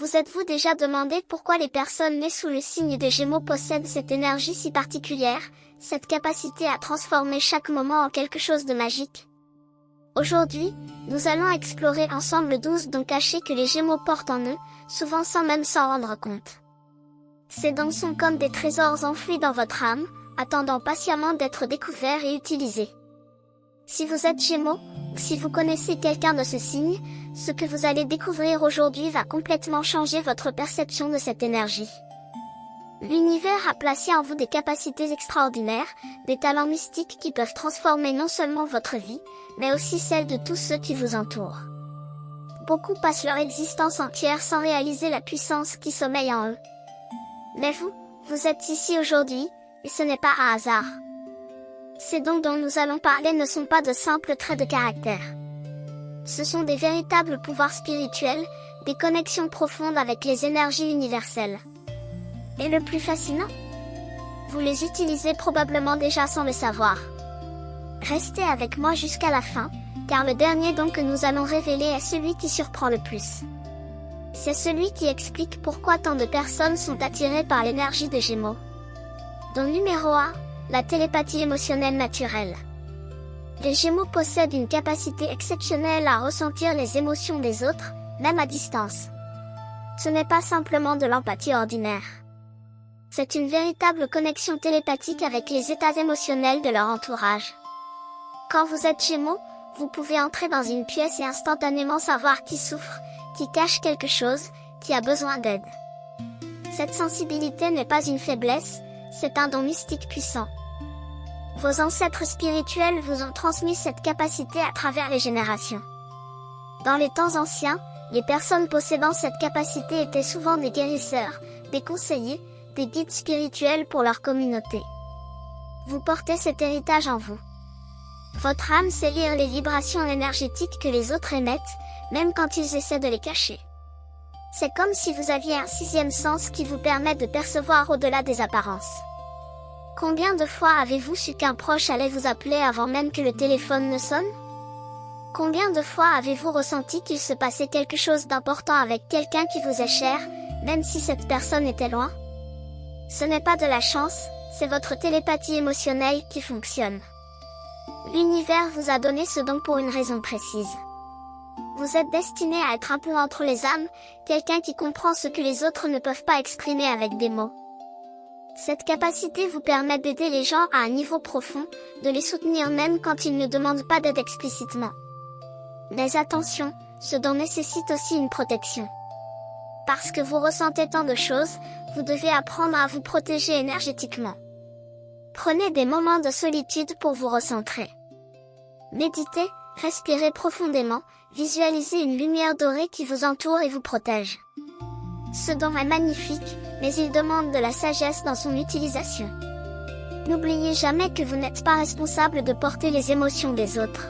Vous êtes-vous déjà demandé pourquoi les personnes nées sous le signe des Gémeaux possèdent cette énergie si particulière, cette capacité à transformer chaque moment en quelque chose de magique? Aujourd'hui, nous allons explorer ensemble 12 dons cachés que les Gémeaux portent en eux, souvent sans même s'en rendre compte. Ces dons sont comme des trésors enfouis dans votre âme, attendant patiemment d'être découverts et utilisés. Si vous êtes Gémeaux, ou si vous connaissez quelqu'un de ce signe, ce que vous allez découvrir aujourd'hui va complètement changer votre perception de cette énergie. L'univers a placé en vous des capacités extraordinaires, des talents mystiques qui peuvent transformer non seulement votre vie, mais aussi celle de tous ceux qui vous entourent. Beaucoup passent leur existence entière sans réaliser la puissance qui sommeille en eux. Mais vous êtes ici aujourd'hui, et ce n'est pas un hasard. Ces dons dont nous allons parler ne sont pas de simples traits de caractère. Ce sont des véritables pouvoirs spirituels, des connexions profondes avec les énergies universelles. Et le plus fascinant? Vous les utilisez probablement déjà sans le savoir. Restez avec moi jusqu'à la fin, car le dernier don que nous allons révéler est celui qui surprend le plus. C'est celui qui explique pourquoi tant de personnes sont attirées par l'énergie des Gémeaux. Don numéro 1, la télépathie émotionnelle naturelle. Les Gémeaux possèdent une capacité exceptionnelle à ressentir les émotions des autres, même à distance. Ce n'est pas simplement de l'empathie ordinaire. C'est une véritable connexion télépathique avec les états émotionnels de leur entourage. Quand vous êtes Gémeaux, vous pouvez entrer dans une pièce et instantanément savoir qui souffre, qui cache quelque chose, qui a besoin d'aide. Cette sensibilité n'est pas une faiblesse, c'est un don mystique puissant. Vos ancêtres spirituels vous ont transmis cette capacité à travers les générations. Dans les temps anciens, les personnes possédant cette capacité étaient souvent des guérisseurs, des conseillers, des guides spirituels pour leur communauté. Vous portez cet héritage en vous. Votre âme sait lire les vibrations énergétiques que les autres émettent, même quand ils essaient de les cacher. C'est comme si vous aviez un sixième sens qui vous permet de percevoir au-delà des apparences. Combien de fois avez-vous su qu'un proche allait vous appeler avant même que le téléphone ne sonne? Combien de fois avez-vous ressenti qu'il se passait quelque chose d'important avec quelqu'un qui vous est cher, même si cette personne était loin? Ce n'est pas de la chance, c'est votre télépathie émotionnelle qui fonctionne. L'univers vous a donné ce don pour une raison précise. Vous êtes destiné à être un pont entre les âmes, quelqu'un qui comprend ce que les autres ne peuvent pas exprimer avec des mots. Cette capacité vous permet d'aider les gens à un niveau profond, de les soutenir même quand ils ne demandent pas d'aide explicitement. Mais attention, ce don nécessite aussi une protection. Parce que vous ressentez tant de choses, vous devez apprendre à vous protéger énergétiquement. Prenez des moments de solitude pour vous recentrer. Méditez, respirez profondément, visualisez une lumière dorée qui vous entoure et vous protège. Ce don est magnifique, mais il demande de la sagesse dans son utilisation. N'oubliez jamais que vous n'êtes pas responsable de porter les émotions des autres.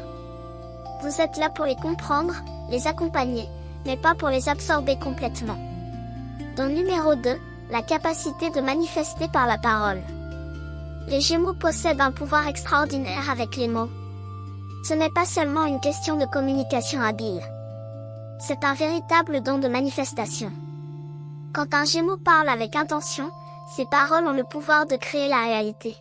Vous êtes là pour les comprendre, les accompagner, mais pas pour les absorber complètement. Don numéro 2, la capacité de manifester par la parole. Les Gémeaux possèdent un pouvoir extraordinaire avec les mots. Ce n'est pas seulement une question de communication habile. C'est un véritable don de manifestation. Quand un Gémeaux parle avec intention, ses paroles ont le pouvoir de créer la réalité.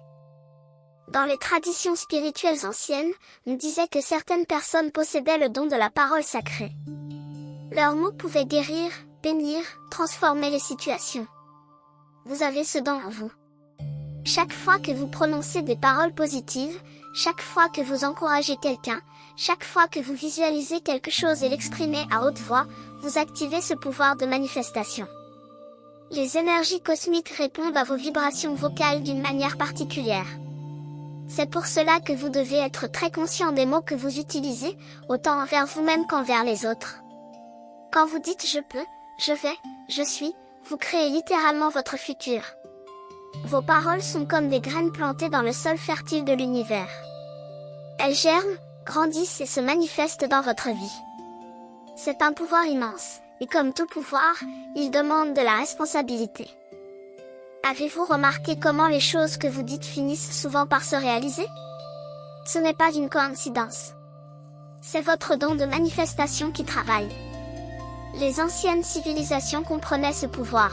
Dans les traditions spirituelles anciennes, on disait que certaines personnes possédaient le don de la parole sacrée. Leurs mots pouvaient guérir, bénir, transformer les situations. Vous avez ce don en vous. Chaque fois que vous prononcez des paroles positives, chaque fois que vous encouragez quelqu'un, chaque fois que vous visualisez quelque chose et l'exprimez à haute voix, vous activez ce pouvoir de manifestation. Les énergies cosmiques répondent à vos vibrations vocales d'une manière particulière. C'est pour cela que vous devez être très conscient des mots que vous utilisez, autant envers vous-même qu'envers les autres. Quand vous dites « je peux »,« je vais »,« je suis », vous créez littéralement votre futur. Vos paroles sont comme des graines plantées dans le sol fertile de l'univers. Elles germent, grandissent et se manifestent dans votre vie. C'est un pouvoir immense, et comme tout pouvoir, il demande de la responsabilité. Avez-vous remarqué comment les choses que vous dites finissent souvent par se réaliser? Ce n'est pas une coïncidence. C'est votre don de manifestation qui travaille. Les anciennes civilisations comprenaient ce pouvoir.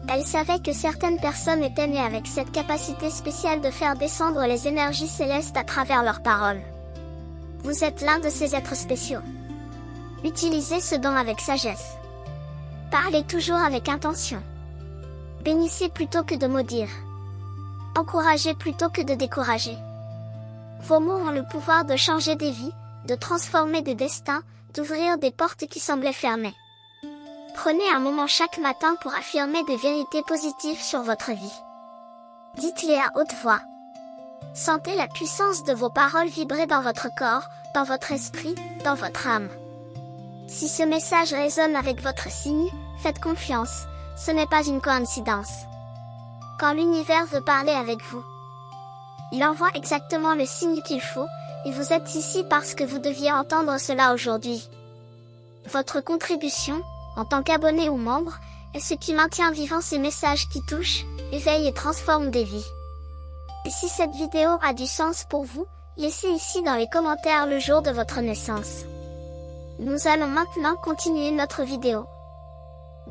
Elles savaient que certaines personnes étaient nées avec cette capacité spéciale de faire descendre les énergies célestes à travers leurs paroles. Vous êtes l'un de ces êtres spéciaux. Utilisez ce don avec sagesse. Parlez toujours avec intention. Bénissez plutôt que de maudire. Encouragez plutôt que de décourager. Vos mots ont le pouvoir de changer des vies, de transformer des destins, d'ouvrir des portes qui semblaient fermées. Prenez un moment chaque matin pour affirmer des vérités positives sur votre vie. Dites-les à haute voix. Sentez la puissance de vos paroles vibrer dans votre corps, dans votre esprit, dans votre âme. Si ce message résonne avec votre signe, faites confiance, ce n'est pas une coïncidence. Quand l'univers veut parler avec vous, il envoie exactement le signe qu'il faut, et vous êtes ici parce que vous deviez entendre cela aujourd'hui. Votre contribution, en tant qu'abonné ou membre, est ce qui maintient vivants ces messages qui touchent, éveillent et transforment des vies. Et si cette vidéo a du sens pour vous, laissez ici dans les commentaires le jour de votre naissance. Nous allons maintenant continuer notre vidéo.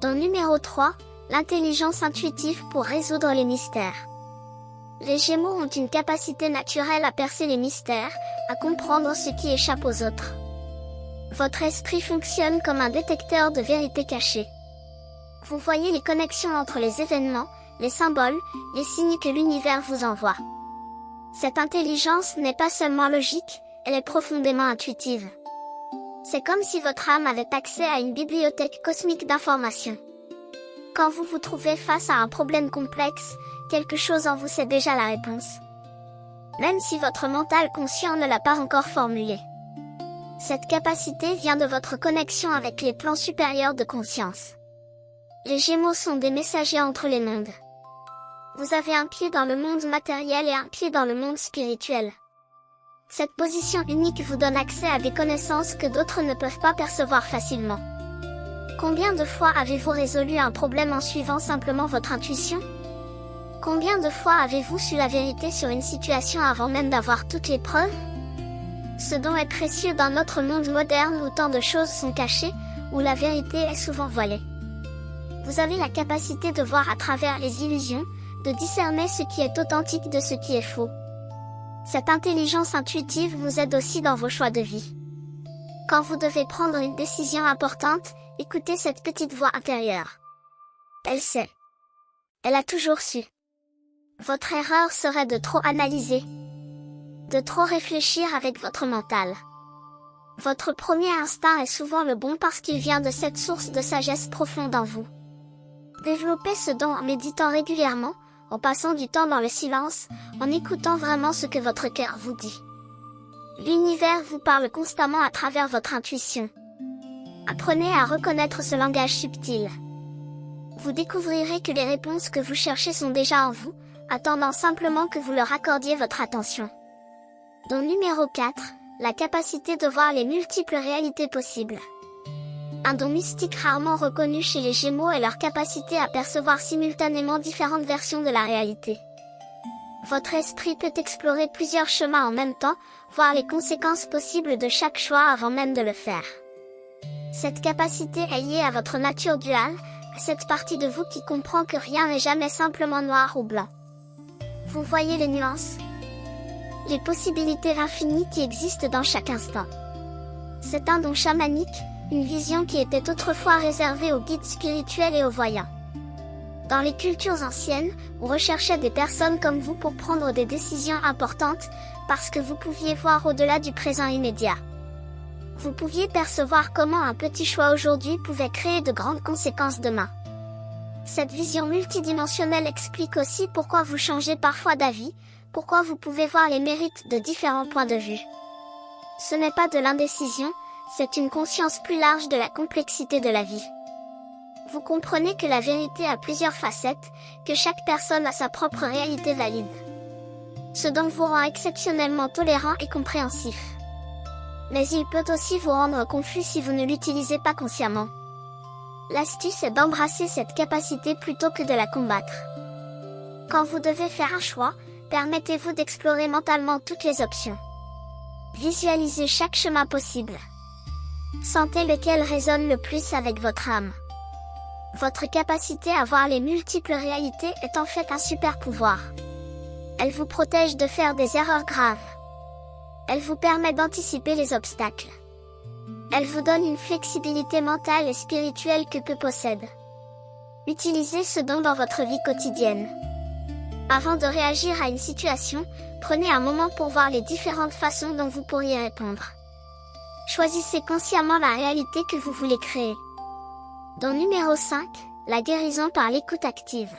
Don numéro 3, l'intelligence intuitive pour résoudre les mystères. Les Gémeaux ont une capacité naturelle à percer les mystères, à comprendre ce qui échappe aux autres. Votre esprit fonctionne comme un détecteur de vérités cachées. Vous voyez les connexions entre les événements, les symboles, les signes que l'univers vous envoie. Cette intelligence n'est pas seulement logique, elle est profondément intuitive. C'est comme si votre âme avait accès à une bibliothèque cosmique d'informations. Quand vous vous trouvez face à un problème complexe, quelque chose en vous sait déjà la réponse. Même si votre mental conscient ne l'a pas encore formulée. Cette capacité vient de votre connexion avec les plans supérieurs de conscience. Les Gémeaux sont des messagers entre les mondes. Vous avez un pied dans le monde matériel et un pied dans le monde spirituel. Cette position unique vous donne accès à des connaissances que d'autres ne peuvent pas percevoir facilement. Combien de fois avez-vous résolu un problème en suivant simplement votre intuition? Combien de fois avez-vous su la vérité sur une situation avant même d'avoir toutes les preuves? Ce don est précieux dans notre monde moderne où tant de choses sont cachées, où la vérité est souvent voilée. Vous avez la capacité de voir à travers les illusions, de discerner ce qui est authentique de ce qui est faux. Cette intelligence intuitive vous aide aussi dans vos choix de vie. Quand vous devez prendre une décision importante, écoutez cette petite voix intérieure. Elle sait. Elle a toujours su. Votre erreur serait de trop analyser, de trop réfléchir avec votre mental. Votre premier instinct est souvent le bon parce qu'il vient de cette source de sagesse profonde en vous. Développez ce don en méditant régulièrement, en passant du temps dans le silence, en écoutant vraiment ce que votre cœur vous dit. L'univers vous parle constamment à travers votre intuition. Apprenez à reconnaître ce langage subtil. Vous découvrirez que les réponses que vous cherchez sont déjà en vous, attendant simplement que vous leur accordiez votre attention. Don numéro 4, la capacité de voir les multiples réalités possibles. Un don mystique rarement reconnu chez les Gémeaux est leur capacité à percevoir simultanément différentes versions de la réalité. Votre esprit peut explorer plusieurs chemins en même temps, voir les conséquences possibles de chaque choix avant même de le faire. Cette capacité est liée à votre nature duale, à cette partie de vous qui comprend que rien n'est jamais simplement noir ou blanc. Vous voyez les nuances, les possibilités infinies qui existent dans chaque instant. C'est un don chamanique, une vision qui était autrefois réservée aux guides spirituels et aux voyants. Dans les cultures anciennes, on recherchait des personnes comme vous pour prendre des décisions importantes, parce que vous pouviez voir au-delà du présent immédiat. Vous pouviez percevoir comment un petit choix aujourd'hui pouvait créer de grandes conséquences demain. Cette vision multidimensionnelle explique aussi pourquoi vous changez parfois d'avis, pourquoi vous pouvez voir les mérites de différents points de vue. Ce n'est pas de l'indécision, c'est une conscience plus large de la complexité de la vie. Vous comprenez que la vérité a plusieurs facettes, que chaque personne a sa propre réalité valide. Ce don vous rend exceptionnellement tolérant et compréhensif. Mais il peut aussi vous rendre confus si vous ne l'utilisez pas consciemment. L'astuce est d'embrasser cette capacité plutôt que de la combattre. Quand vous devez faire un choix, permettez-vous d'explorer mentalement toutes les options. Visualisez chaque chemin possible. Sentez lequel résonne le plus avec votre âme. Votre capacité à voir les multiples réalités est en fait un super pouvoir. Elle vous protège de faire des erreurs graves. Elle vous permet d'anticiper les obstacles. Elle vous donne une flexibilité mentale et spirituelle que peu possède. Utilisez ce don dans votre vie quotidienne. Avant de réagir à une situation, prenez un moment pour voir les différentes façons dont vous pourriez répondre. Choisissez consciemment la réalité que vous voulez créer. Don numéro 5, la guérison par l'écoute active.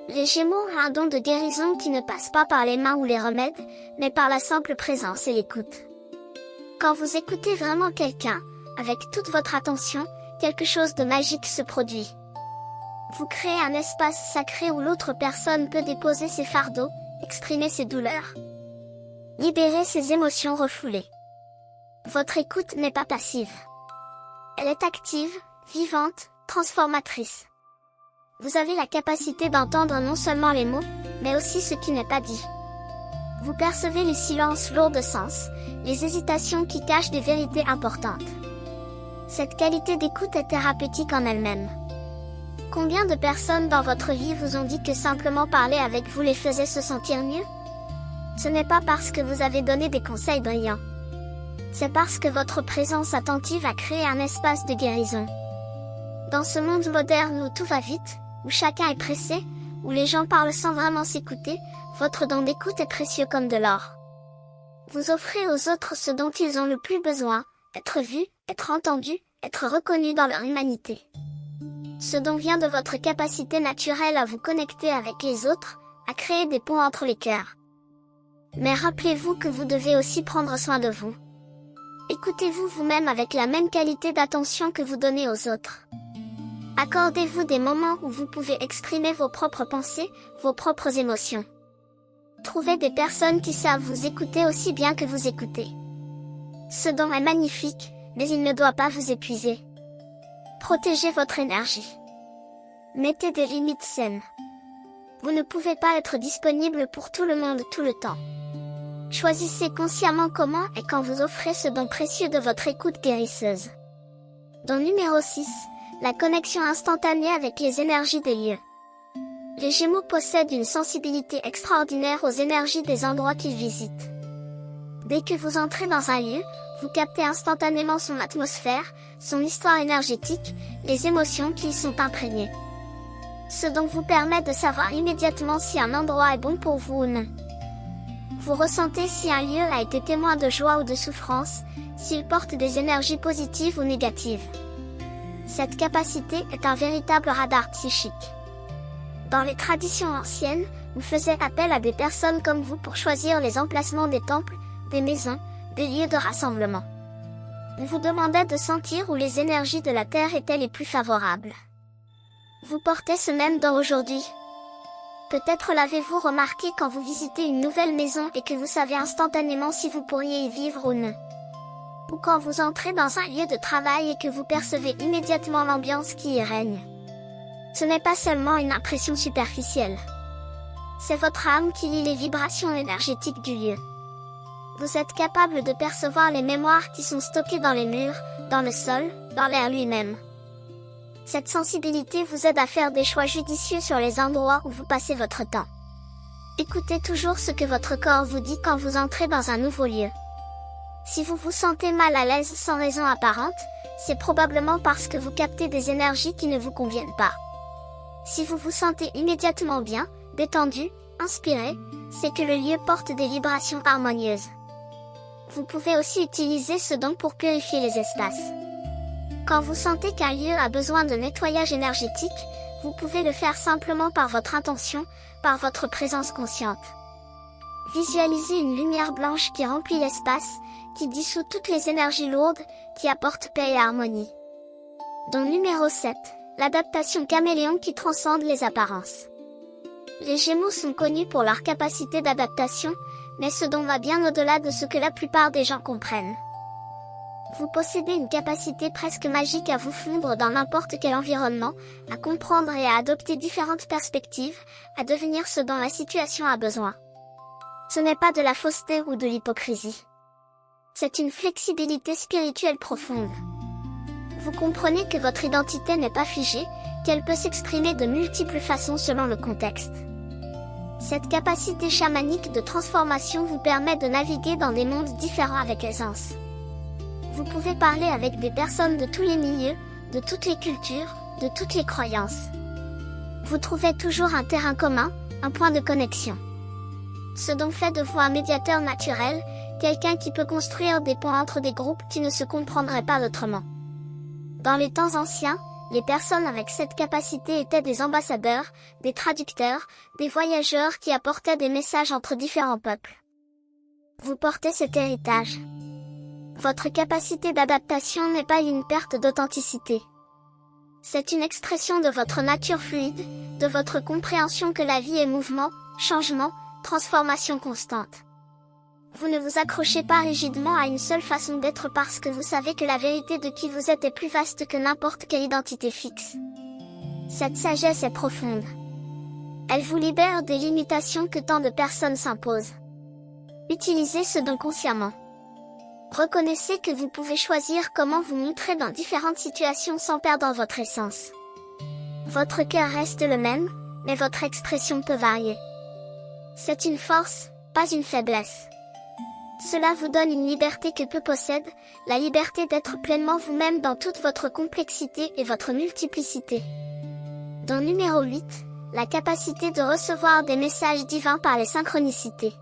Les Gémeaux ont un don de guérison qui ne passe pas par les mains ou les remèdes, mais par la simple présence et l'écoute. Quand vous écoutez vraiment quelqu'un, avec toute votre attention, quelque chose de magique se produit. Vous créez un espace sacré où l'autre personne peut déposer ses fardeaux, exprimer ses douleurs, libérer ses émotions refoulées. Votre écoute n'est pas passive. Elle est active, vivante, transformatrice. Vous avez la capacité d'entendre non seulement les mots, mais aussi ce qui n'est pas dit. Vous percevez les silences lourds de sens, les hésitations qui cachent des vérités importantes. Cette qualité d'écoute est thérapeutique en elle-même. Combien de personnes dans votre vie vous ont dit que simplement parler avec vous les faisait se sentir mieux? Ce n'est pas parce que vous avez donné des conseils brillants. C'est parce que votre présence attentive a créé un espace de guérison. Dans ce monde moderne où tout va vite, où chacun est pressé, où les gens parlent sans vraiment s'écouter, votre don d'écoute est précieux comme de l'or. Vous offrez aux autres ce dont ils ont le plus besoin, être vus, être entendus, être reconnus dans leur humanité. Ce don vient de votre capacité naturelle à vous connecter avec les autres, à créer des ponts entre les cœurs. Mais rappelez-vous que vous devez aussi prendre soin de vous. Écoutez-vous vous-même avec la même qualité d'attention que vous donnez aux autres. Accordez-vous des moments où vous pouvez exprimer vos propres pensées, vos propres émotions. Trouvez des personnes qui savent vous écouter aussi bien que vous écoutez. Ce don est magnifique, mais il ne doit pas vous épuiser. Protégez votre énergie. Mettez des limites saines. Vous ne pouvez pas être disponible pour tout le monde tout le temps. Choisissez consciemment comment et quand vous offrez ce don précieux de votre écoute guérisseuse. Don numéro 6, la connexion instantanée avec les énergies des lieux. Les Gémeaux possèdent une sensibilité extraordinaire aux énergies des endroits qu'ils visitent. Dès que vous entrez dans un lieu, vous captez instantanément son atmosphère, son histoire énergétique, les émotions qui y sont imprégnées. Ce don vous permet de savoir immédiatement si un endroit est bon pour vous ou non. Vous ressentez si un lieu a été témoin de joie ou de souffrance, s'il porte des énergies positives ou négatives. Cette capacité est un véritable radar psychique. Dans les traditions anciennes, on faisait appel à des personnes comme vous pour choisir les emplacements des temples, des maisons, des lieux de rassemblement. On vous demandait de sentir où les énergies de la Terre étaient les plus favorables. Vous portez ce même don aujourd'hui. Peut-être l'avez-vous remarqué quand vous visitez une nouvelle maison et que vous savez instantanément si vous pourriez y vivre ou non. Ou quand vous entrez dans un lieu de travail et que vous percevez immédiatement l'ambiance qui y règne. Ce n'est pas seulement une impression superficielle. C'est votre âme qui lit les vibrations énergétiques du lieu. Vous êtes capable de percevoir les mémoires qui sont stockées dans les murs, dans le sol, dans l'air lui-même. Cette sensibilité vous aide à faire des choix judicieux sur les endroits où vous passez votre temps. Écoutez toujours ce que votre corps vous dit quand vous entrez dans un nouveau lieu. Si vous vous sentez mal à l'aise sans raison apparente, c'est probablement parce que vous captez des énergies qui ne vous conviennent pas. Si vous vous sentez immédiatement bien, détendu, inspiré, c'est que le lieu porte des vibrations harmonieuses. Vous pouvez aussi utiliser ce don pour purifier les espaces. Quand vous sentez qu'un lieu a besoin de nettoyage énergétique, vous pouvez le faire simplement par votre intention, par votre présence consciente. Visualisez une lumière blanche qui remplit l'espace, qui dissout toutes les énergies lourdes, qui apporte paix et harmonie. Don numéro 7, l'adaptation caméléon qui transcende les apparences. Les Gémeaux sont connus pour leur capacité d'adaptation, mais ce don va bien au-delà de ce que la plupart des gens comprennent. Vous possédez une capacité presque magique à vous fondre dans n'importe quel environnement, à comprendre et à adopter différentes perspectives, à devenir ce dont la situation a besoin. Ce n'est pas de la fausseté ou de l'hypocrisie. C'est une flexibilité spirituelle profonde. Vous comprenez que votre identité n'est pas figée, qu'elle peut s'exprimer de multiples façons selon le contexte. Cette capacité chamanique de transformation vous permet de naviguer dans des mondes différents avec aisance. Vous pouvez parler avec des personnes de tous les milieux, de toutes les cultures, de toutes les croyances. Vous trouvez toujours un terrain commun, un point de connexion. Ce dont fait de vous un médiateur naturel, quelqu'un qui peut construire des ponts entre des groupes qui ne se comprendraient pas autrement. Dans les temps anciens, les personnes avec cette capacité étaient des ambassadeurs, des traducteurs, des voyageurs qui apportaient des messages entre différents peuples. Vous portez cet héritage. Votre capacité d'adaptation n'est pas une perte d'authenticité. C'est une expression de votre nature fluide, de votre compréhension que la vie est mouvement, changement, transformation constante. Vous ne vous accrochez pas rigidement à une seule façon d'être parce que vous savez que la vérité de qui vous êtes est plus vaste que n'importe quelle identité fixe. Cette sagesse est profonde. Elle vous libère des limitations que tant de personnes s'imposent. Utilisez ce don consciemment. Reconnaissez que vous pouvez choisir comment vous montrer dans différentes situations sans perdre votre essence. Votre cœur reste le même, mais votre expression peut varier. C'est une force, pas une faiblesse. Cela vous donne une liberté que peu possèdent, la liberté d'être pleinement vous-même dans toute votre complexité et votre multiplicité. Don numéro 8, la capacité de recevoir des messages divins par les synchronicités.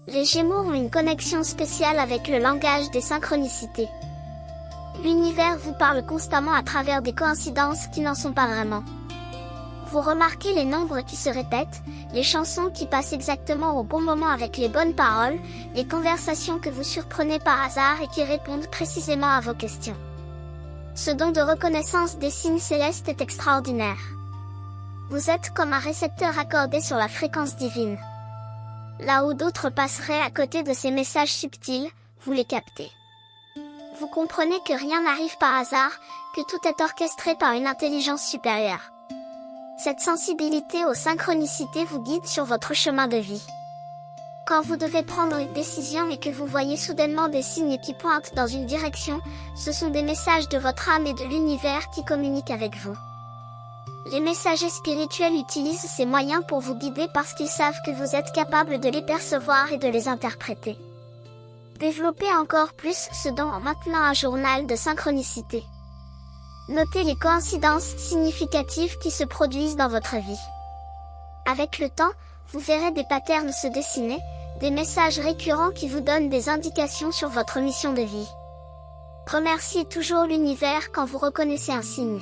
Les Gémeaux ont une connexion spéciale avec le langage des synchronicités. L'univers vous parle constamment à travers des coïncidences qui n'en sont pas vraiment. Vous remarquez les nombres qui se répètent, les chansons qui passent exactement au bon moment avec les bonnes paroles, les conversations que vous surprenez par hasard et qui répondent précisément à vos questions. Ce don de reconnaissance des signes célestes est extraordinaire. Vous êtes comme un récepteur accordé sur la fréquence divine. Là où d'autres passeraient à côté de ces messages subtils, vous les captez. Vous comprenez que rien n'arrive par hasard, que tout est orchestré par une intelligence supérieure. Cette sensibilité aux synchronicités vous guide sur votre chemin de vie. Quand vous devez prendre une décision et que vous voyez soudainement des signes qui pointent dans une direction, ce sont des messages de votre âme et de l'univers qui communiquent avec vous. Les messagers spirituels utilisent ces moyens pour vous guider parce qu'ils savent que vous êtes capable de les percevoir et de les interpréter. Développez encore plus ce don en maintenant un journal de synchronicité. Notez les coïncidences significatives qui se produisent dans votre vie. Avec le temps, vous verrez des patterns se dessiner, des messages récurrents qui vous donnent des indications sur votre mission de vie. Remerciez toujours l'univers quand vous reconnaissez un signe.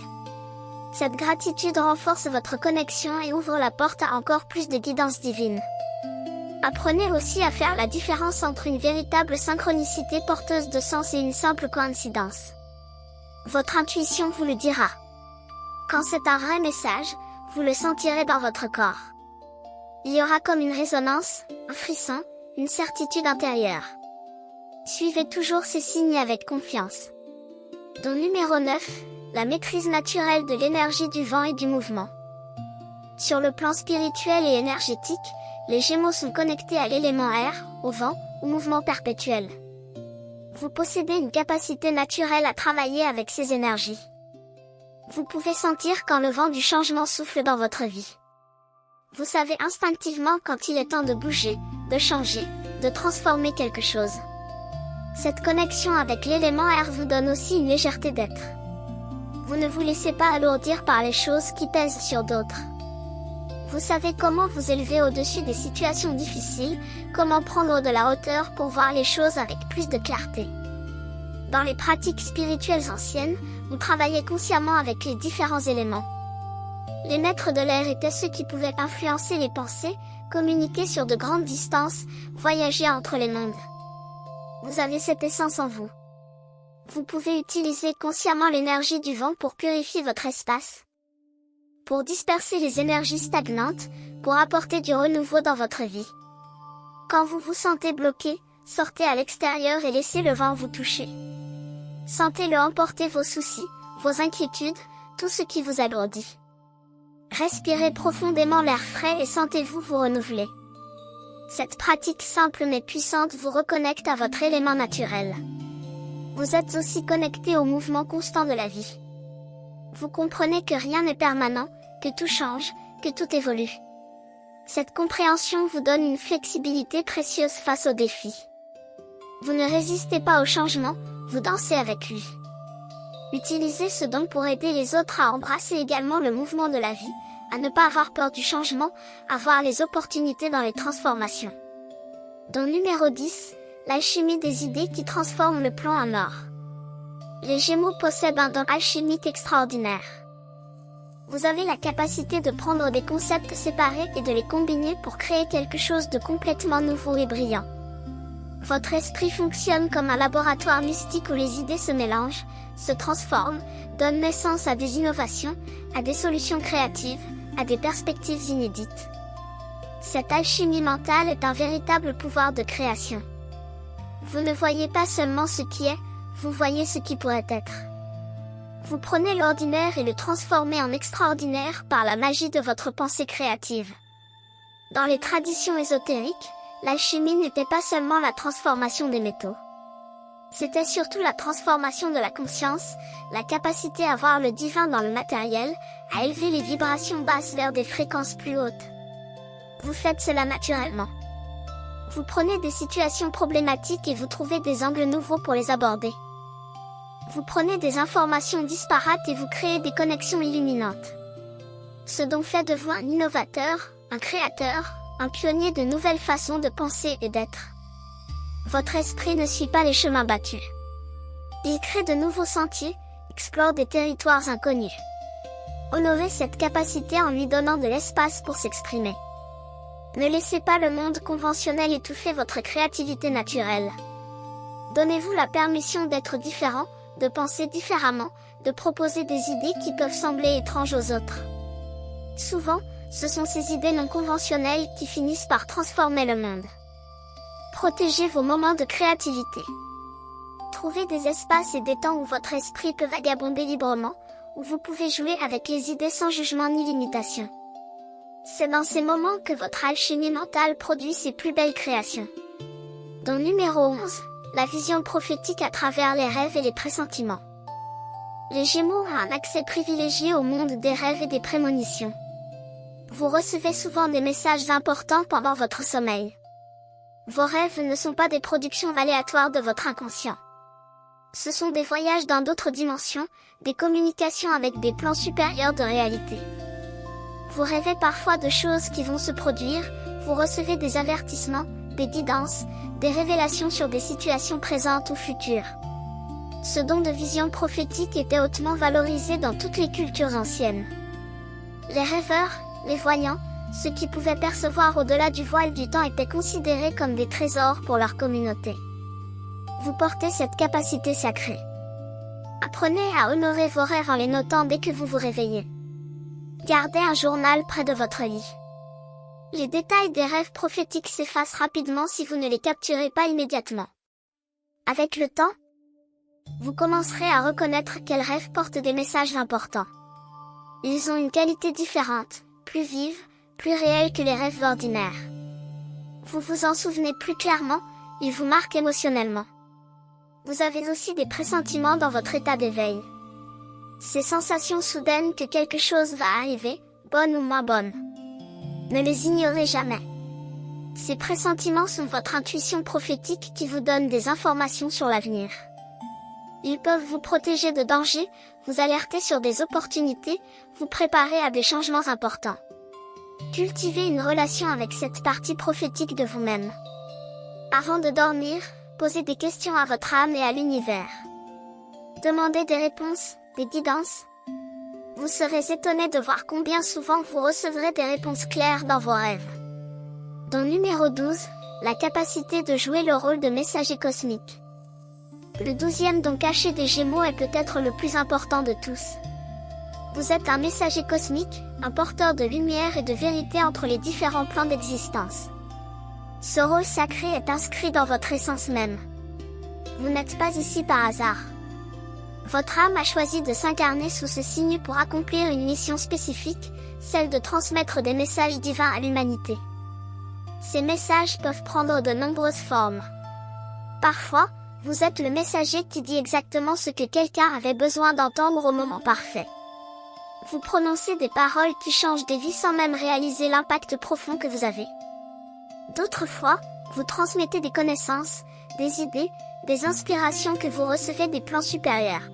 Cette gratitude renforce votre connexion et ouvre la porte à encore plus de guidance divine. Apprenez aussi à faire la différence entre une véritable synchronicité porteuse de sens et une simple coïncidence. Votre intuition vous le dira. Quand c'est un vrai message, vous le sentirez dans votre corps. Il y aura comme une résonance, un frisson, une certitude intérieure. Suivez toujours ces signes avec confiance. Don numéro 9, la maîtrise naturelle de l'énergie du vent et du mouvement. Sur le plan spirituel et énergétique, les Gémeaux sont connectés à l'élément air, au vent, au mouvement perpétuel. Vous possédez une capacité naturelle à travailler avec ces énergies. Vous pouvez sentir quand le vent du changement souffle dans votre vie. Vous savez instinctivement quand il est temps de bouger, de changer, de transformer quelque chose. Cette connexion avec l'élément air vous donne aussi une légèreté d'être. Vous ne vous laissez pas alourdir par les choses qui pèsent sur d'autres. Vous savez comment vous élever au-dessus des situations difficiles, comment prendre de la hauteur pour voir les choses avec plus de clarté. Dans les pratiques spirituelles anciennes, vous travaillez consciemment avec les différents éléments. Les maîtres de l'air étaient ceux qui pouvaient influencer les pensées, communiquer sur de grandes distances, voyager entre les mondes. Vous avez cette essence en vous. Vous pouvez utiliser consciemment l'énergie du vent pour purifier votre espace, pour disperser les énergies stagnantes, pour apporter du renouveau dans votre vie. Quand vous vous sentez bloqué, sortez à l'extérieur et laissez le vent vous toucher. Sentez-le emporter vos soucis, vos inquiétudes, tout ce qui vous alourdit. Respirez profondément l'air frais et sentez-vous vous renouveler. Cette pratique simple mais puissante vous reconnecte à votre élément naturel. Vous êtes aussi connecté au mouvement constant de la vie. Vous comprenez que rien n'est permanent, que tout change, que tout évolue. Cette compréhension vous donne une flexibilité précieuse face aux défis. Vous ne résistez pas au changement, vous dansez avec lui. Utilisez ce don pour aider les autres à embrasser également le mouvement de la vie, à ne pas avoir peur du changement, à voir les opportunités dans les transformations. Don numéro 10, l'alchimie des idées qui transforment le plomb en or. Les Gémeaux possèdent un don alchimique extraordinaire. Vous avez la capacité de prendre des concepts séparés et de les combiner pour créer quelque chose de complètement nouveau et brillant. Votre esprit fonctionne comme un laboratoire mystique où les idées se mélangent, se transforment, donnent naissance à des innovations, à des solutions créatives, à des perspectives inédites. Cette alchimie mentale est un véritable pouvoir de création. Vous ne voyez pas seulement ce qui est, vous voyez ce qui pourrait être. Vous prenez l'ordinaire et le transformez en extraordinaire par la magie de votre pensée créative. Dans les traditions ésotériques, l'alchimie n'était pas seulement la transformation des métaux. C'était surtout la transformation de la conscience, la capacité à voir le divin dans le matériel, à élever les vibrations basses vers des fréquences plus hautes. Vous faites cela naturellement. Vous prenez des situations problématiques et vous trouvez des angles nouveaux pour les aborder. Vous prenez des informations disparates et vous créez des connexions illuminantes. Ce dont fait de vous un innovateur, un créateur, un pionnier de nouvelles façons de penser et d'être. Votre esprit ne suit pas les chemins battus. Il crée de nouveaux sentiers, explore des territoires inconnus. Honorez cette capacité en lui donnant de l'espace pour s'exprimer. Ne laissez pas le monde conventionnel étouffer votre créativité naturelle. Donnez-vous la permission d'être différent, de penser différemment, de proposer des idées qui peuvent sembler étranges aux autres. Souvent, ce sont ces idées non conventionnelles qui finissent par transformer le monde. Protégez vos moments de créativité. Trouvez des espaces et des temps où votre esprit peut vagabonder librement, où vous pouvez jouer avec les idées sans jugement ni limitation. C'est dans ces moments que votre alchimie mentale produit ses plus belles créations. Don numéro 11, la vision prophétique à travers les rêves et les pressentiments. Les Gémeaux ont un accès privilégié au monde des rêves et des prémonitions. Vous recevez souvent des messages importants pendant votre sommeil. Vos rêves ne sont pas des productions aléatoires de votre inconscient. Ce sont des voyages dans d'autres dimensions, des communications avec des plans supérieurs de réalité. Vous rêvez parfois de choses qui vont se produire, vous recevez des avertissements, des guidances, des révélations sur des situations présentes ou futures. Ce don de vision prophétique était hautement valorisé dans toutes les cultures anciennes. Les rêveurs, les voyants, ceux qui pouvaient percevoir au-delà du voile du temps étaient considérés comme des trésors pour leur communauté. Vous portez cette capacité sacrée. Apprenez à honorer vos rêves en les notant dès que vous vous réveillez. Gardez un journal près de votre lit. Les détails des rêves prophétiques s'effacent rapidement si vous ne les capturez pas immédiatement. Avec le temps, vous commencerez à reconnaître quels rêves portent des messages importants. Ils ont une qualité différente, plus vive, plus réelle que les rêves ordinaires. Vous vous en souvenez plus clairement, ils vous marquent émotionnellement. Vous avez aussi des pressentiments dans votre état d'éveil. Ces sensations soudaines que quelque chose va arriver, bonne ou moins bonne. Ne les ignorez jamais. Ces pressentiments sont votre intuition prophétique qui vous donne des informations sur l'avenir. Ils peuvent vous protéger de dangers, vous alerter sur des opportunités, vous préparer à des changements importants. Cultivez une relation avec cette partie prophétique de vous-même. Avant de dormir, posez des questions à votre âme et à l'univers. Demandez des réponses, des guidances. Vous serez étonné de voir combien souvent vous recevrez des réponses claires dans vos rêves. Don numéro 12, la capacité de jouer le rôle de messager cosmique. Le 12e don caché des Gémeaux est peut-être le plus important de tous. Vous êtes un messager cosmique, un porteur de lumière et de vérité entre les différents plans d'existence. Ce rôle sacré est inscrit dans votre essence même. Vous n'êtes pas ici par hasard. Votre âme a choisi de s'incarner sous ce signe pour accomplir une mission spécifique, celle de transmettre des messages divins à l'humanité. Ces messages peuvent prendre de nombreuses formes. Parfois, vous êtes le messager qui dit exactement ce que quelqu'un avait besoin d'entendre au moment parfait. Vous prononcez des paroles qui changent des vies sans même réaliser l'impact profond que vous avez. D'autres fois, vous transmettez des connaissances, des idées, des inspirations que vous recevez des plans supérieurs.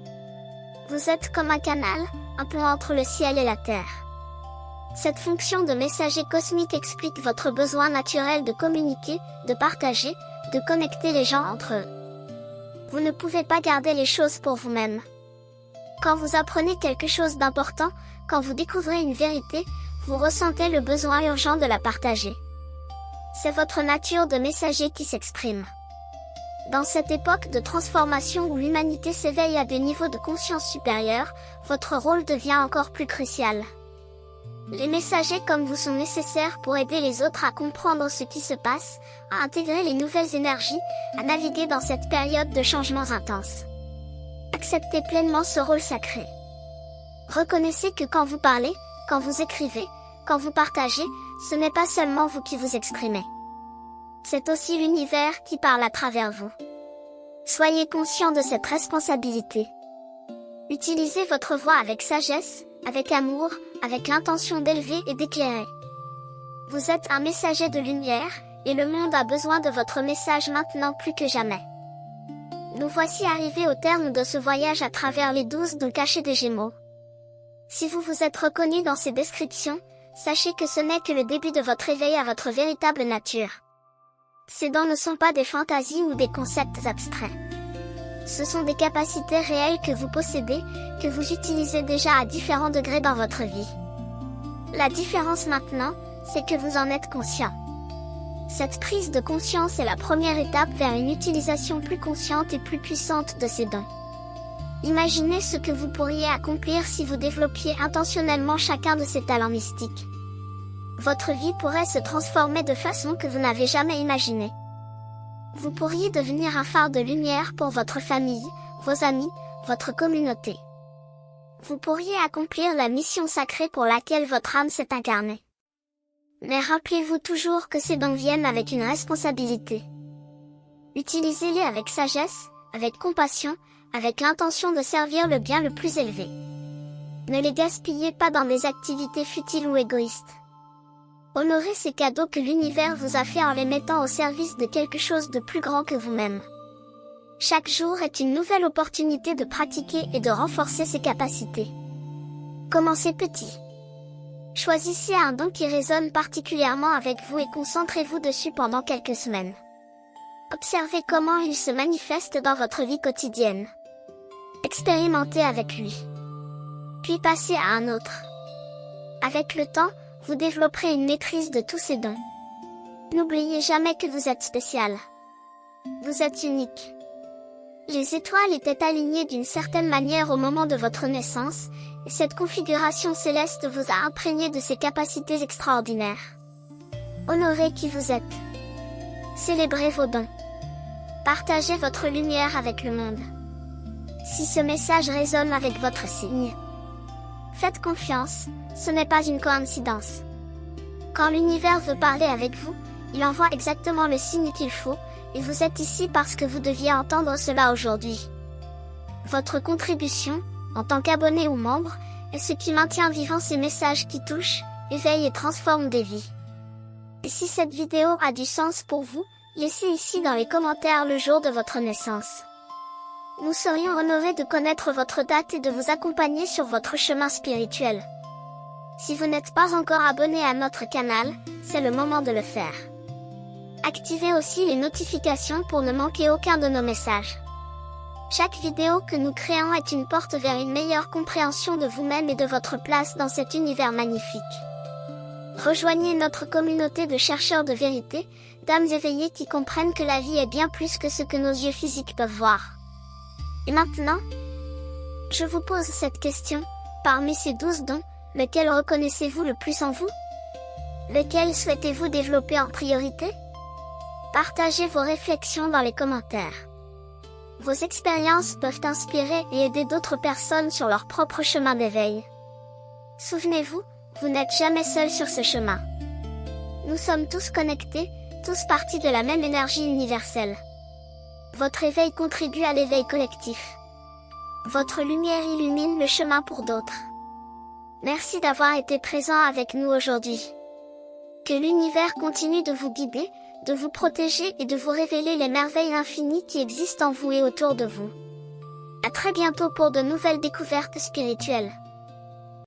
Vous êtes comme un canal, un pont entre le ciel et la terre. Cette fonction de messager cosmique explique votre besoin naturel de communiquer, de partager, de connecter les gens entre eux. Vous ne pouvez pas garder les choses pour vous-même. Quand vous apprenez quelque chose d'important, quand vous découvrez une vérité, vous ressentez le besoin urgent de la partager. C'est votre nature de messager qui s'exprime. Dans cette époque de transformation où l'humanité s'éveille à des niveaux de conscience supérieurs, votre rôle devient encore plus crucial. Les messagers comme vous sont nécessaires pour aider les autres à comprendre ce qui se passe, à intégrer les nouvelles énergies, à naviguer dans cette période de changements intenses. Acceptez pleinement ce rôle sacré. Reconnaissez que quand vous parlez, quand vous écrivez, quand vous partagez, ce n'est pas seulement vous qui vous exprimez. C'est aussi l'univers qui parle à travers vous. Soyez conscient de cette responsabilité. Utilisez votre voix avec sagesse, avec amour, avec l'intention d'élever et d'éclairer. Vous êtes un messager de lumière, et le monde a besoin de votre message maintenant plus que jamais. Nous voici arrivés au terme de ce voyage à travers les 12 dons cachés des Gémeaux. Si vous vous êtes reconnu dans ces descriptions, sachez que ce n'est que le début de votre éveil à votre véritable nature. Ces dons ne sont pas des fantasies ou des concepts abstraits. Ce sont des capacités réelles que vous possédez, que vous utilisez déjà à différents degrés dans votre vie. La différence maintenant, c'est que vous en êtes conscient. Cette prise de conscience est la première étape vers une utilisation plus consciente et plus puissante de ces dons. Imaginez ce que vous pourriez accomplir si vous développiez intentionnellement chacun de ces talents mystiques. Votre vie pourrait se transformer de façon que vous n'avez jamais imaginée. Vous pourriez devenir un phare de lumière pour votre famille, vos amis, votre communauté. Vous pourriez accomplir la mission sacrée pour laquelle votre âme s'est incarnée. Mais rappelez-vous toujours que ces dons viennent avec une responsabilité. Utilisez-les avec sagesse, avec compassion, avec l'intention de servir le bien le plus élevé. Ne les gaspillez pas dans des activités futiles ou égoïstes. Honorez ces cadeaux que l'univers vous a faits en les mettant au service de quelque chose de plus grand que vous-même. Chaque jour est une nouvelle opportunité de pratiquer et de renforcer ses capacités. Commencez petit. Choisissez un don qui résonne particulièrement avec vous et concentrez-vous dessus pendant quelques semaines. Observez comment il se manifeste dans votre vie quotidienne. Expérimentez avec lui. Puis passez à un autre. Avec le temps, vous développerez une maîtrise de tous ces dons. N'oubliez jamais que vous êtes spécial. Vous êtes unique. Les étoiles étaient alignées d'une certaine manière au moment de votre naissance, et cette configuration céleste vous a imprégné de ses capacités extraordinaires. Honorez qui vous êtes. Célébrez vos dons. Partagez votre lumière avec le monde. Si ce message résonne avec votre signe, faites confiance, ce n'est pas une coïncidence. Quand l'univers veut parler avec vous, il envoie exactement le signe qu'il faut, et vous êtes ici parce que vous deviez entendre cela aujourd'hui. Votre contribution, en tant qu'abonné ou membre, est ce qui maintient vivants ces messages qui touchent, éveillent et transforment des vies. Et si cette vidéo a du sens pour vous, laissez ici dans les commentaires le jour de votre naissance. Nous serions honorés de connaître votre date et de vous accompagner sur votre chemin spirituel. Si vous n'êtes pas encore abonné à notre canal, c'est le moment de le faire. Activez aussi les notifications pour ne manquer aucun de nos messages. Chaque vidéo que nous créons est une porte vers une meilleure compréhension de vous-même et de votre place dans cet univers magnifique. Rejoignez notre communauté de chercheurs de vérité, d'âmes éveillées qui comprennent que la vie est bien plus que ce que nos yeux physiques peuvent voir. Et maintenant, je vous pose cette question, parmi ces 12 dons, lequel reconnaissez-vous le plus en vous? Lequel souhaitez-vous développer en priorité? Partagez vos réflexions dans les commentaires. Vos expériences peuvent inspirer et aider d'autres personnes sur leur propre chemin d'éveil. Souvenez-vous, vous n'êtes jamais seul sur ce chemin. Nous sommes tous connectés, tous partis de la même énergie universelle. Votre éveil contribue à l'éveil collectif. Votre lumière illumine le chemin pour d'autres. Merci d'avoir été présent avec nous aujourd'hui. Que l'univers continue de vous guider, de vous protéger et de vous révéler les merveilles infinies qui existent en vous et autour de vous. À très bientôt pour de nouvelles découvertes spirituelles.